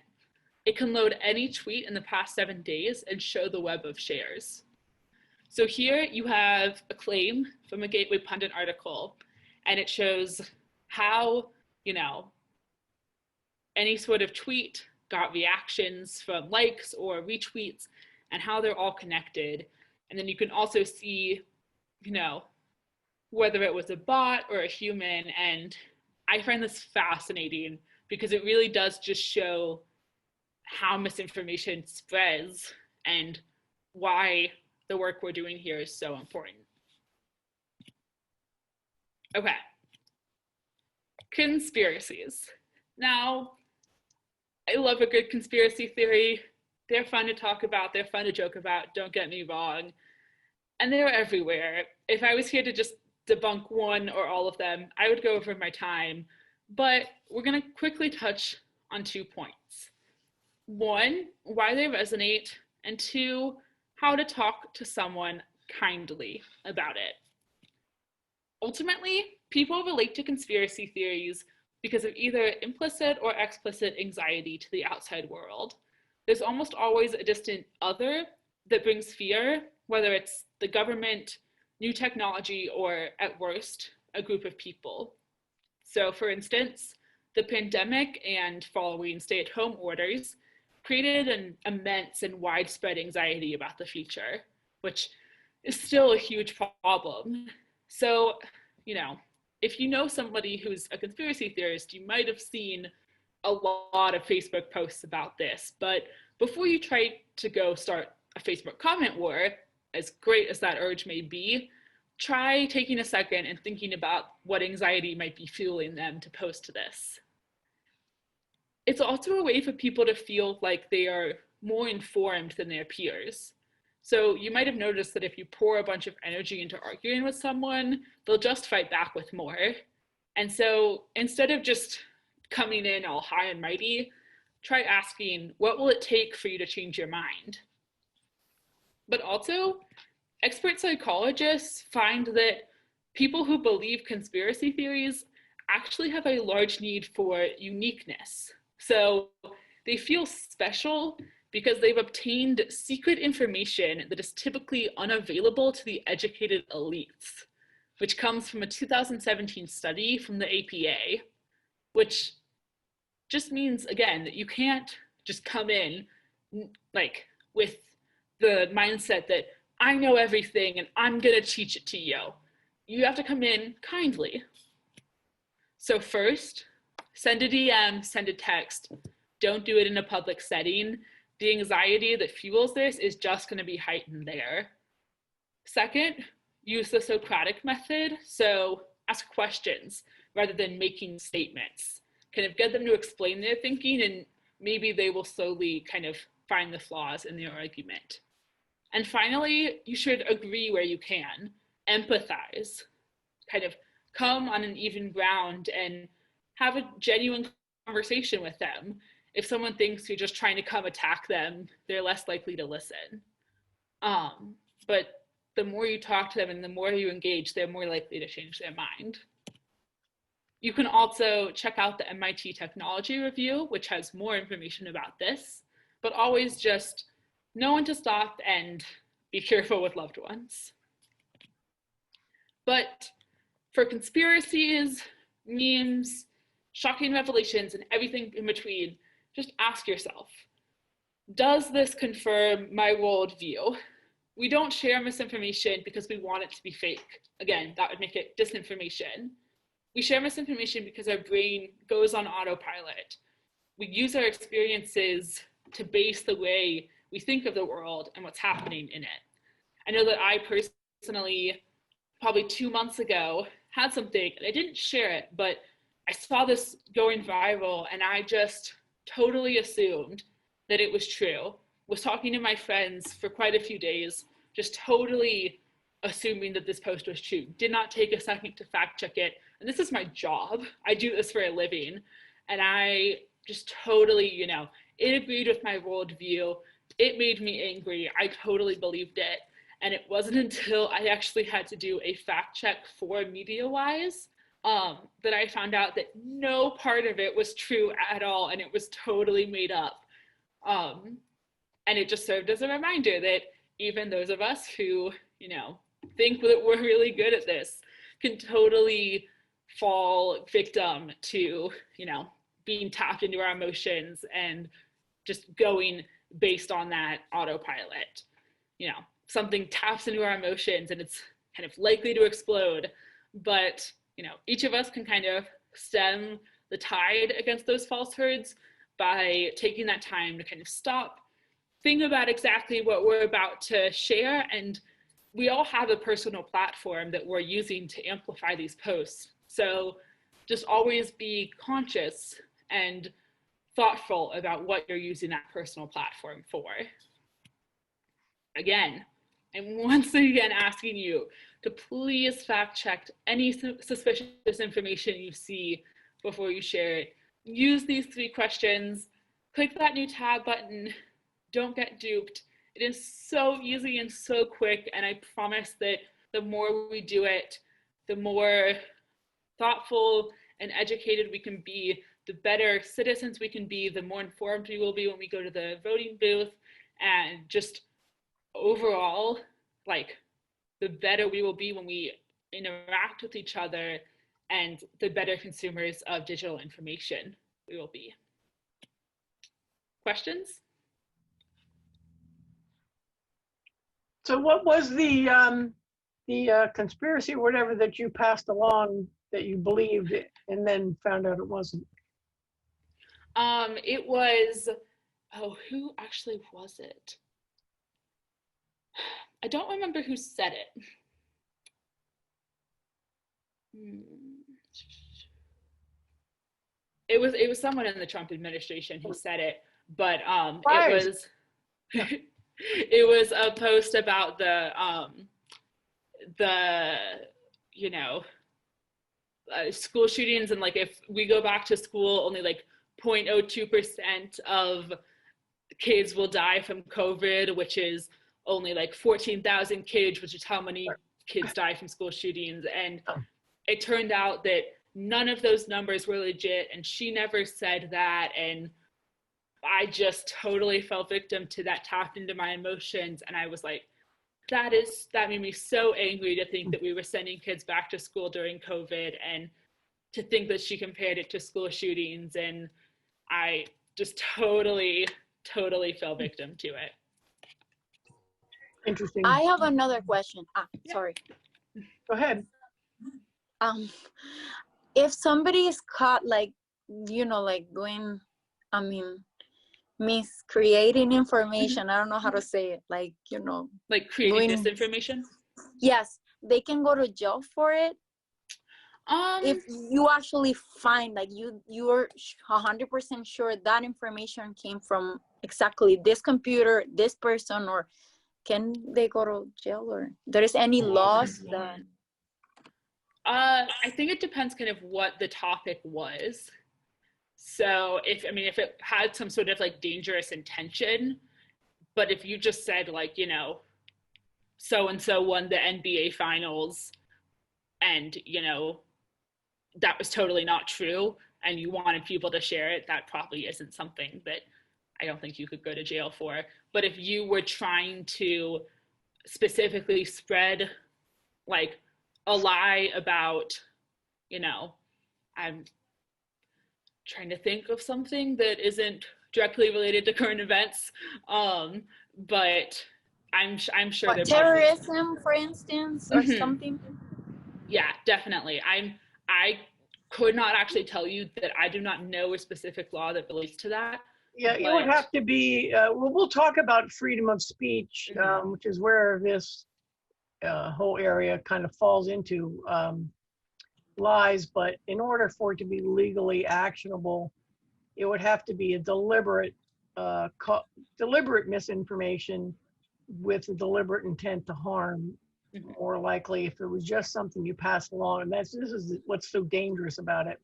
It can load any tweet in the past 7 days and show the web of shares. So here you have a claim from a Gateway Pundit article, and it shows how, any sort of tweet got reactions from likes or retweets and how they're all connected. And then you can also see, whether it was a bot or a human. And I find this fascinating because it really does just show how misinformation spreads and why the work we're doing here is so important. Okay. Conspiracies. Now, I love a good conspiracy theory. They're fun to talk about, they're fun to joke about, don't get me wrong. And they're everywhere. If I was here to just debunk one or all of them, I would go over my time. But we're going to quickly touch on 2 points. 1, why they resonate, and 2, how to talk to someone kindly about it. Ultimately, people relate to conspiracy theories because of either implicit or explicit anxiety to the outside world. There's almost always a distant other that brings fear, whether it's the government, new technology, or at worst, a group of people. So for instance, the pandemic and following stay-at-home orders created an immense and widespread anxiety about the future, which is still a huge problem. So, if you know somebody who's a conspiracy theorist, you might have seen a lot of Facebook posts about this. But before you try to go start a Facebook comment war, as great as that urge may be, try taking a second and thinking about what anxiety might be fueling them to post this. It's also a way for people to feel like they are more informed than their peers. So you might have noticed that if you pour a bunch of energy into arguing with someone, they'll just fight back with more. And so instead of just coming in all high and mighty, try asking, what will it take for you to change your mind? But also, expert psychologists find that people who believe conspiracy theories actually have a large need for uniqueness. So they feel special because they've obtained secret information that is typically unavailable to the educated elites, which comes from a 2017 study from the APA, which just means, again, that you can't just come in like with the mindset that I know everything and I'm gonna teach it to you. You have to come in kindly. So first, send a DM, send a text. Don't do it in a public setting. The anxiety that fuels this is just gonna be heightened there. Second, use the Socratic method. So ask questions rather than making statements. Kind of get them to explain their thinking, and maybe they will slowly kind of find the flaws in their argument. And finally, you should agree where you can, empathize, kind of come on an even ground and have a genuine conversation with them. If someone thinks you're just trying to come attack them, they're less likely to listen. But the more you talk to them and the more you engage, they're more likely to change their mind. You can also check out the MIT Technology Review, which has more information about this, but always just know when to stop and be careful with loved ones. But for conspiracies, memes, shocking revelations, and everything in between, just ask yourself, does this confirm my worldview? We don't share misinformation because we want it to be fake. Again, that would make it disinformation. We share misinformation because our brain goes on autopilot. We use our experiences to base the way we think of the world and what's happening in it. I know that I personally, probably 2 months ago, had something, and I didn't share it, but I saw this going viral, and I just totally assumed that it was true. Was talking to my friends for quite a few days, just totally assuming that this post was true. Did not take a second to fact check it. And this is my job. I do this for a living. And I just totally, it agreed with my worldview. It made me angry. I totally believed it. And it wasn't until I actually had to do a fact check for MediaWise that I found out that no part of it was true at all. And it was totally made up. And it just served as a reminder that even those of us who, think that we're really good at this can totally fall victim to, being tapped into our emotions and just going based on that autopilot. Something taps into our emotions and it's kind of likely to explode. But, each of us can kind of stem the tide against those falsehoods by taking that time to kind of stop, think about exactly what we're about to share, and we all have a personal platform that we're using to amplify these posts. So just always be conscious and thoughtful about what you're using that personal platform for. Again, I'm once again asking you to please fact check any suspicious information you see before you share it. Use these 3 questions, click that new tab button, don't get duped. It is so easy and so quick, and I promise that the more we do it, the more thoughtful and educated we can be, the better citizens we can be, the more informed we will be when we go to the voting booth, and just overall, the better we will be when we interact with each other, and the better consumers of digital information we will be. Questions? So what was the conspiracy or whatever that you passed along that you believed it and then found out it wasn't? It was, who actually was it? I don't remember who said it. It was someone in the Trump administration who said it, but it was It was a post about the you know, school shootings, and like if we go back to school, only like 0.02% of kids will die from COVID, which is only like 14,000 kids, which is how many kids die from school shootings. And it turned out that none of those numbers were legit, and she never said that. And I just totally fell victim to that, tapped into my emotions. And I was like, that made me so angry to think that we were sending kids back to school during COVID, and to think that she compared it to school shootings. And I just totally fell victim to it. Interesting. I have another question. Sorry. Go ahead. If somebody is caught, like, you know, like doing, miscreating information, I don't know how to say it, like, you know, like creating disinformation. Yes, they can go to jail for it. If you actually find, like, you're 100% sure that information came from exactly this computer, this person, or can they go to jail, or there is any laws that? I think it depends kind of what the topic was. So if it had some sort of like dangerous intention, but if you just said like, you know, so-and-so won the NBA finals, and, you know, that was totally not true, and you wanted people to share it, that probably isn't something that I don't think you could go to jail for. But if you were trying to specifically spread like a lie about, you know, I'm trying to think of something that isn't directly related to current events, but I'm sure But terrorism, for instance, or something. Yeah, definitely. I could not actually tell you that I do not know a specific law that relates to that. Yeah, it would have to be, we'll talk about freedom of speech, which is where this whole area kind of falls into lies. But in order for it to be legally actionable, it would have to be a deliberate misinformation with a deliberate intent to harm. More likely, if it was just something you pass along, and this is what's so dangerous about it,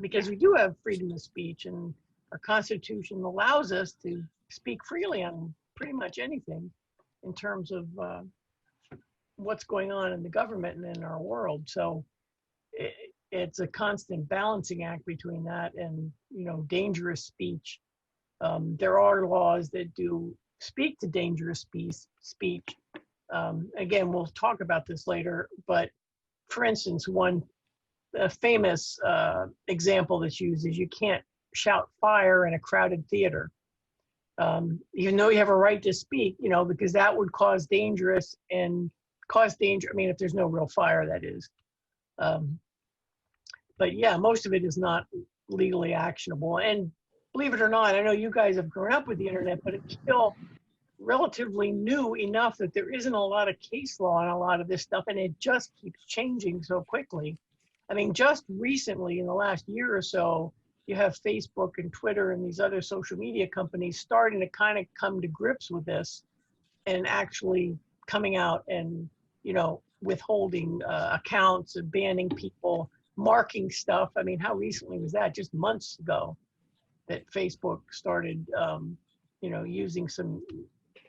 because we do have freedom of speech, and our Constitution allows us to speak freely on pretty much anything in terms of what's going on in the government and in our world. So it's a constant balancing act between that and, you know, dangerous speech. There are laws that do speak to dangerous speech. Again, we'll talk about this later, but for instance, one famous example that's used is you can't shout fire in a crowded theater. Even though you have a right to speak, you know, because that would cause danger. I mean, if there's no real fire, that is. But yeah, most of it is not legally actionable. And believe it or not, I know you guys have grown up with the internet, but it's still relatively new enough that there isn't a lot of case law on a lot of this stuff, and it just keeps changing so quickly. I mean, just recently in the last year or so, you have Facebook and Twitter and these other social media companies starting to kind of come to grips with this and actually coming out and, you know, withholding accounts and banning people, marking stuff. I mean, how recently was that? Just months ago that Facebook started, you know, using some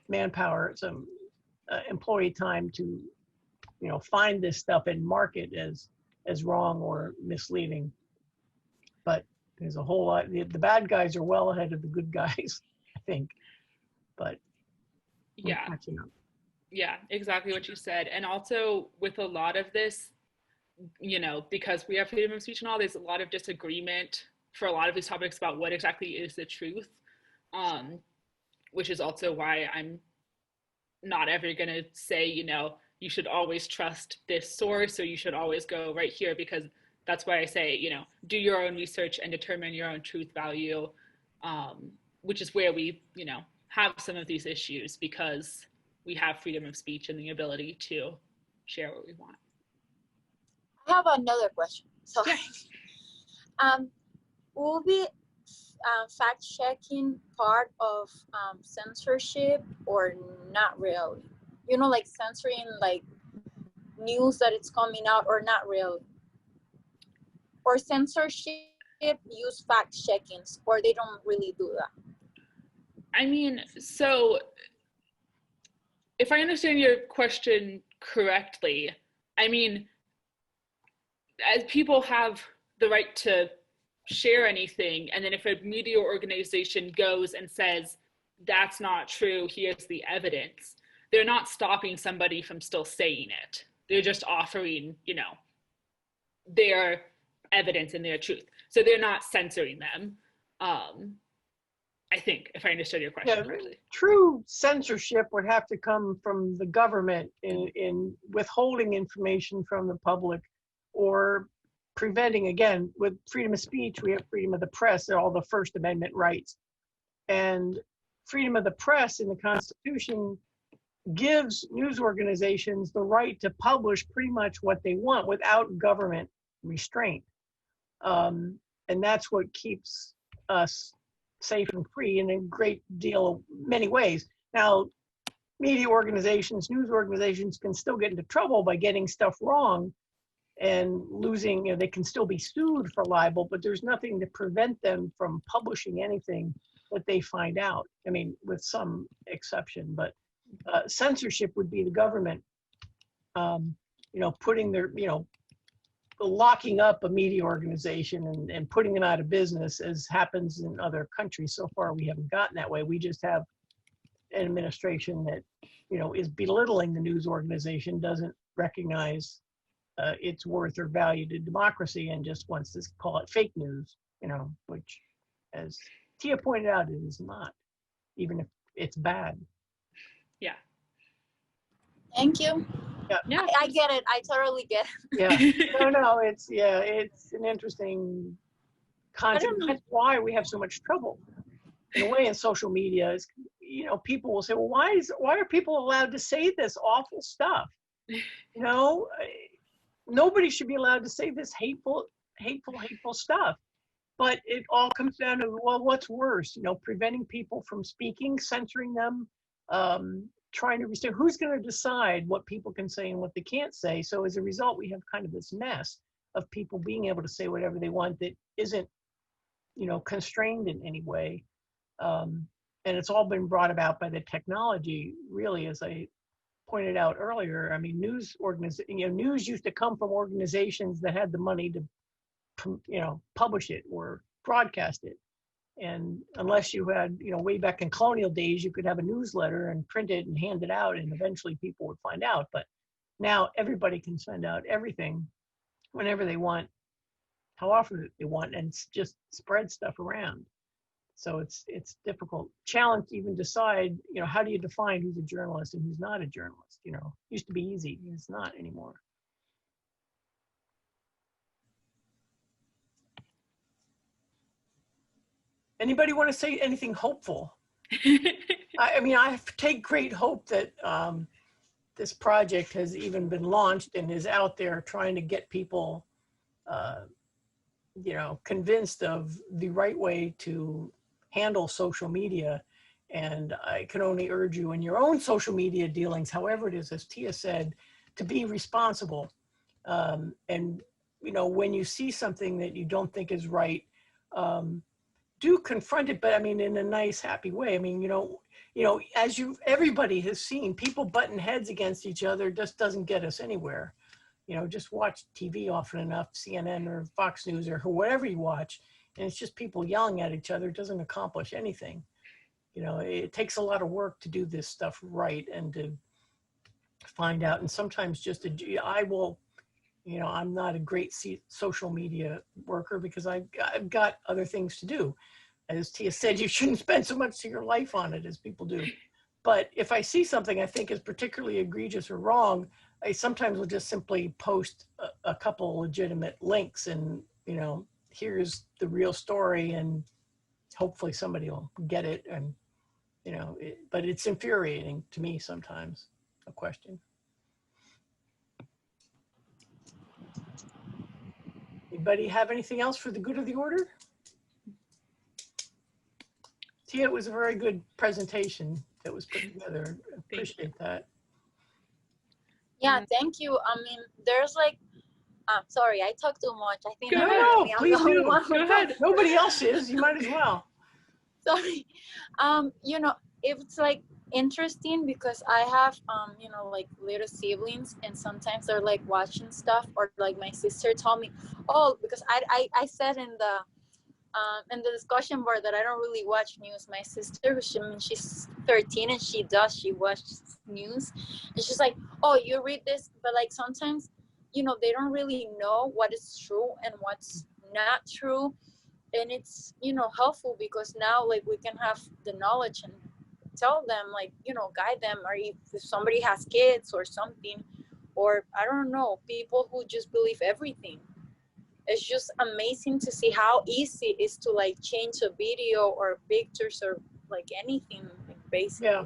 manpower, some employee time to, you know, find this stuff and mark it as wrong or misleading. But there's a whole lot. The bad guys are well ahead of the good guys, I think. But yeah, catching up. Yeah, exactly what you said. And also with a lot of this, you know, because we have freedom of speech and all, there's a lot of disagreement for a lot of these topics about what exactly is the truth, which is also why I'm not ever going to say, you know, you should always trust this source or you should always go right here, because that's why I say, you know, do your own research and determine your own truth value, which is where we, you know, have some of these issues, because we have freedom of speech and the ability to share what we want. I have another question. Sorry. Will be fact checking part of censorship or not really? You know, like censoring like news that it's coming out or not really? Or censorship use fact checkings or they don't really do that? I mean, so if I understand your question correctly, I mean, as people have the right to share anything, and then if a media organization goes and says, that's not true, here's the evidence, they're not stopping somebody from still saying it. They're just offering, you know, their evidence and their truth. So they're not censoring them. I think, if I understood your question correctly. True censorship would have to come from the government in withholding information from the public or preventing, again, with freedom of speech, we have freedom of the press, all the First Amendment rights. And freedom of the press in the Constitution gives news organizations the right to publish pretty much what they want without government restraint. And that's what keeps us safe and free in a great deal of many ways. Now, media organizations, news organizations can still get into trouble by getting stuff wrong and losing, you know, they can still be sued for libel, but there's nothing to prevent them from publishing anything that they find out. I mean, with some exception, but censorship would be the government, you know, putting their, you know, locking up a media organization and putting them out of business, as happens in other countries. So far, we haven't gotten that way. We just have an administration that, you know, is belittling the news organization, doesn't recognize its worth or value to democracy, and just wants to call it fake news, you know, which, as Tia pointed out, it is not, even if it's bad. Yeah. Thank you. Yeah. I get it. I totally get it. Yeah. No, it's an interesting concept. That's why we have so much trouble in a way in social media. Is, you know, people will say, well, why are people allowed to say this awful stuff? You know, nobody should be allowed to say this hateful stuff. But it all comes down to, well, what's worse? You know, preventing people from speaking, censoring them, trying to restrict. Who's going to decide what people can say and what they can't say? So as a result, we have kind of this mess of people being able to say whatever they want that isn't, you know, constrained in any way. And it's all been brought about by the technology, really, as I pointed out earlier. I mean, news used to come from organizations that had the money to, you know, publish it or broadcast it. And unless you had, you know, way back in colonial days, you could have a newsletter and print it and hand it out, and eventually people would find out. But now everybody can send out everything whenever they want, how often they want, and just spread stuff around. So it's difficult challenge to even decide, you know, how do you define who's a journalist and who's not a journalist? You know, used to be easy, it's not anymore. Anybody want to say anything hopeful? I mean, I take great hope that this project has even been launched and is out there trying to get people, you know, convinced of the right way to handle social media. And I can only urge you in your own social media dealings, however it is, as Tia said, to be responsible. And, you know, when you see something that you don't think is right, do confront it, but I mean, in a nice, happy way. I mean, you know, as everybody has seen, people butting heads against each other just doesn't get us anywhere. You know, just watch TV often enough, CNN or Fox News or whatever you watch, and it's just people yelling at each other. It doesn't accomplish anything. You know, it takes a lot of work to do this stuff right and to find out. And sometimes I will, you know, I'm not a great social media worker because I've got other things to do. As Tia said, you shouldn't spend so much of your life on it as people do. But if I see something I think is particularly egregious or wrong, I sometimes will just simply post a couple legitimate links and, you know, here's the real story, and hopefully somebody will get it. And, you know, but it's infuriating to me sometimes, a question. Anybody have anything else for the good of the order? Tia, it was a very good presentation that was put together. Appreciate that. Yeah, thank you. I mean, there's like, sorry, I talk too much. I think No, please do. Go ahead. Nobody else is. You might as well. Sorry. You know, it's like interesting because I have, you know, like little siblings, and sometimes they're like watching stuff, or like my sister told me, oh, because I said in the discussion board that I don't really watch news. My sister, she's 13 and she watches news, and she's like, oh, you read this, but like sometimes, you know, they don't really know what is true and what's not true, and it's, you know, helpful because now like we can have the knowledge and tell them, like, you know, guide them, or if somebody has kids or something, or I don't know, people who just believe everything. It's just amazing to see how easy it is to like change a video or pictures or like anything, like, basically. Yeah.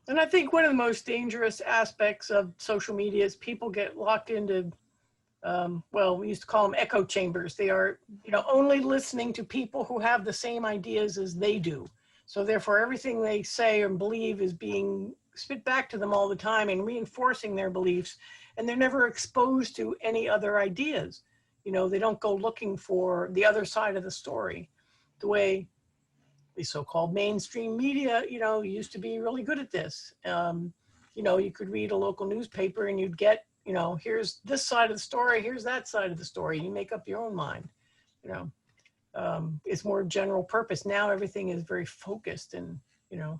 And I think one of the most dangerous aspects of social media is people get locked into, well, we used to call them echo chambers. They are, you know, only listening to people who have the same ideas as they do. So therefore, everything they say and believe is being spit back to them all the time and reinforcing their beliefs. And they're never exposed to any other ideas. You know, they don't go looking for the other side of the story, the way the so-called mainstream media, you know, used to be really good at this. You know, you could read a local newspaper and you'd get, you know, here's this side of the story, here's that side of the story. You make up your own mind, you know. It's more general purpose. Now everything is very focused and, you know,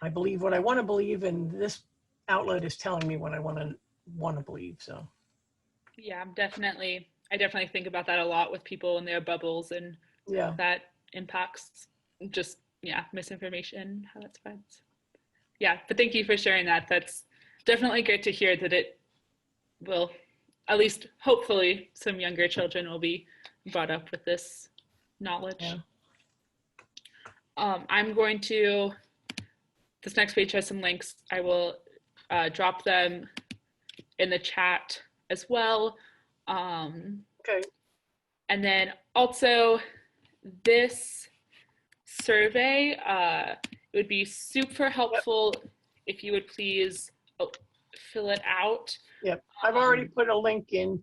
I believe what I want to believe, and this outlet is telling me what I want to believe, so. Yeah, I definitely think about that a lot with people in their bubbles, and yeah, that impacts just, misinformation, how that spreads. Yeah, but thank you for sharing that. That's definitely great to hear that it will, at least hopefully, some younger children will be brought up with this knowledge. Yeah. I'm going to, this next page has some links. I will drop them in the chat as well. Okay. And then also this survey, it would be super helpful if you would please fill it out. Yep, I've already put a link in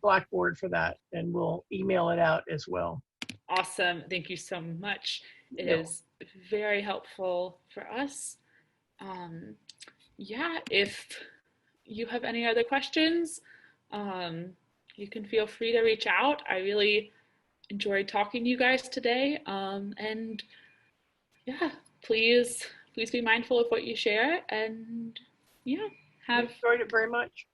Blackboard for that, and we'll email it out as well. Awesome, thank you so much. It is very helpful for us. Yeah, if you have any other questions, you can feel free to reach out. I really enjoyed talking to you guys today. And yeah, please be mindful of what you share, and I enjoyed it very much.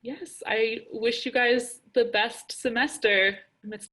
Yes, I wish you guys the best semester amidst